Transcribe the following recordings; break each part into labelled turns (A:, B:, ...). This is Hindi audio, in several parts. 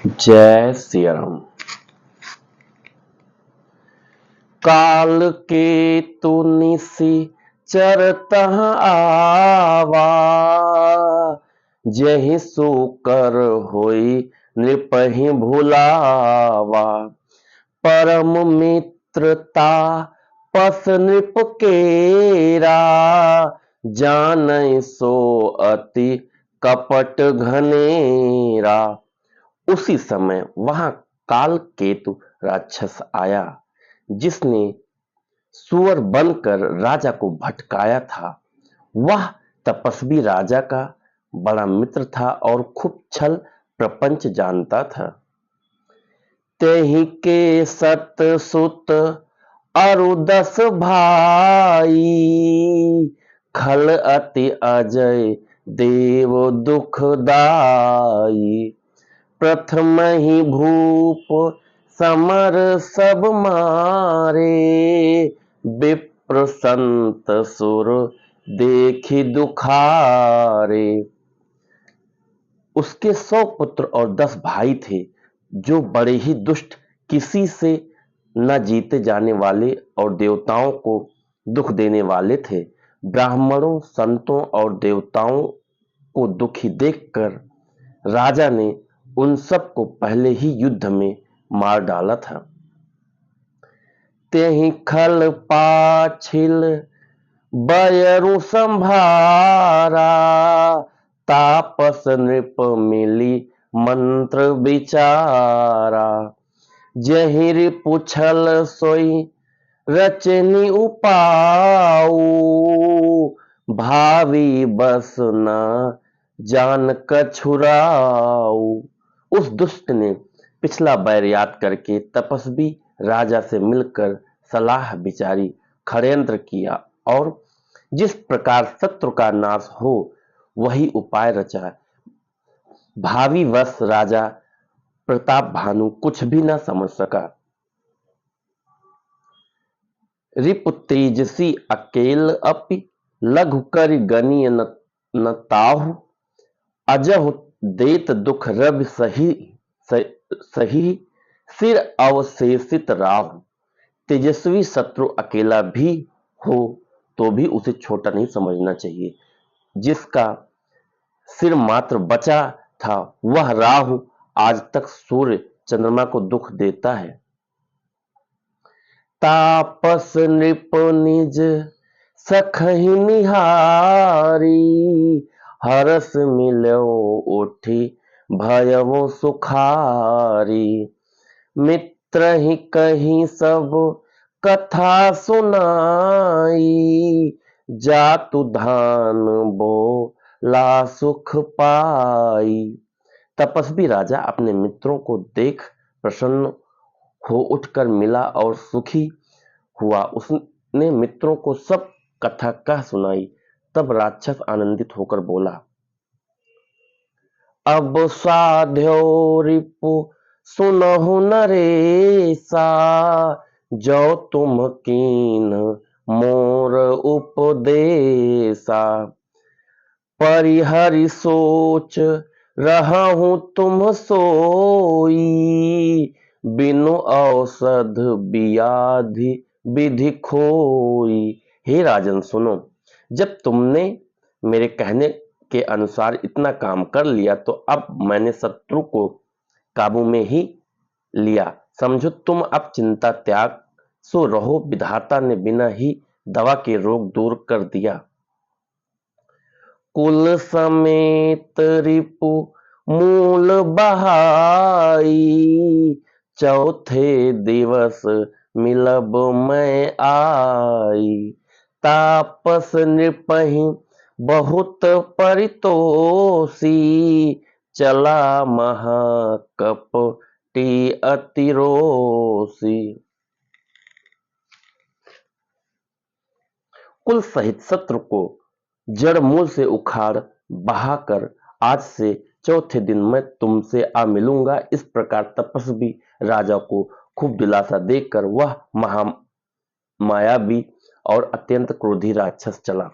A: जय सिया राम। काल के तू निसी चरतह आवा, जहि सो कर होई नृपहि भुलावा। परम मित्रता पस नृप केरा, जानै सो अति कपट घनेरा। उसी समय वहां काल केतु राक्षस आया, जिसने सुअर बनकर राजा को भटकाया था। वह तपस्वी राजा का बड़ा मित्र था और खूब छल प्रपंच जानता था। तेहि के सत सुत अरु 10 भाई, खल अति अजय देव दुखदाई। प्रथम ही भूप समर सब मारे, विप्र संत सुर देखी दुखारे। उसके 100 पुत्र और 10 भाई थे, जो बड़े ही दुष्ट, किसी से न जीते जाने वाले और देवताओं को दुख देने वाले थे। ब्राह्मणों, संतों और देवताओं को दुखी देखकर राजा ने उन सब को पहले ही युद्ध में मार डाला था। तेहि खल पाछिल बयरु संभारा, तापस नृप मिली मंत्र विचारा। जहि रिपु छल सोई रचनी उपाऊ, भावी बस न जान कछुराऊ। उस दुष्ट ने पिछला बैर याद करके तपस्वी राजा से मिलकर सलाह विचारी, षड्यंत्र किया और जिस प्रकार शत्रु का नाश हो वही उपाय रचा। भावी वश राजा प्रताप भानु कुछ भी न समझ सका। रिपु तेजसी अकेल अपि, लघु करि गनीय न ताहु। अजहु देत दुख रवि सही, सिर अवशेषित राहु। तेजस्वी शत्रु अकेला भी हो तो भी उसे छोटा नहीं समझना चाहिए। जिसका सिर मात्र बचा था वह राहु आज तक सूर्य चंद्रमा को दुख देता है। तापस नृप निज सखहि निहारी, हरस मिलो उठी भयवो सुखारी। मित्र ही कही सब कथा सुनाई, जातु धान बो ला सुख पाई। तपस्वी राजा अपने मित्रों को देख प्रसन्न हो उठकर मिला और सुखी हुआ। उसने मित्रों को सब कथा कह सुनाई। तब राक्षस आनंदित होकर बोला, अब साध्यो रिपु सुनहु नरेसा, जो तुम कीन मोर उपदेसा। परिहरि सोच रहूं तुम सोई, बिनु औषध व्याधि विधि खोई। हे राजन सुनो, जब तुमने मेरे कहने के अनुसार इतना काम कर लिया तो अब मैंने शत्रु को काबू में ही लिया। समझो तुम अब चिंता त्याग सो रहो, विधाता ने बिना ही दवा के रोग दूर कर दिया। कुल समेत रिपु मूल बहाई, चौथे दिवस मिलब मैं आई। तापस नृपहि बहुत परितोषी, चला महाकपटी अतिरोषी। कुल सहित शत्रु को जड़ मूल से उखाड़ बहाकर आज से चौथे दिन मैं तुमसे आ मिलूंगा। इस प्रकार तपस्वी राजा को खूब दिलासा देकर वह महामायावी और अत्यंत क्रोधी राक्षस चला।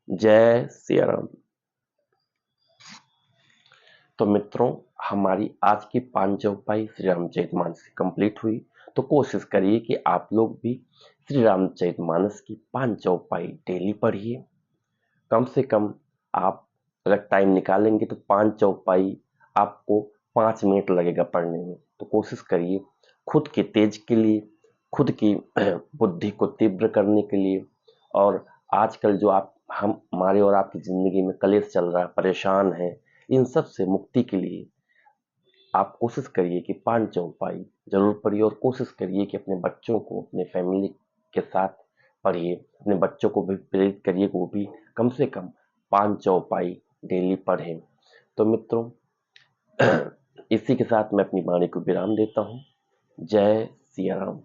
A: जय सिया राम। तो मित्रों, हमारी आज की 5 चौपाई श्री रामचरितमानस की कंप्लीट हुई। तो कोशिश करिए कि आप लोग भी श्री रामचरितमानस की 5 चौपाई डेली पढ़िए। कम से कम आप अगर टाइम निकालेंगे तो 5 चौपाई आपको 5 मिनट लगेगा पढ़ने में। तो कोशिश करिए खुद के तेज के लिए, खुद की बुद्धि को तीव्र करने के लिए, और आजकल जो आप हमारे और आपकी जिंदगी में कलेश चल रहा है, परेशान है, इन सब से मुक्ति के लिए आप कोशिश करिए कि 5 चौपाई जरूर पढ़िए, और कोशिश करिए कि अपने बच्चों को अपने फैमिली के साथ पढ़िए। अपने बच्चों को भी प्रेरित करिए कि वो भी कम से कम 5 चौपाई डेली पढ़ें। तो मित्रों, इसी के साथ मैं अपनी वाणी को विराम देता हूँ। जय सिया राम।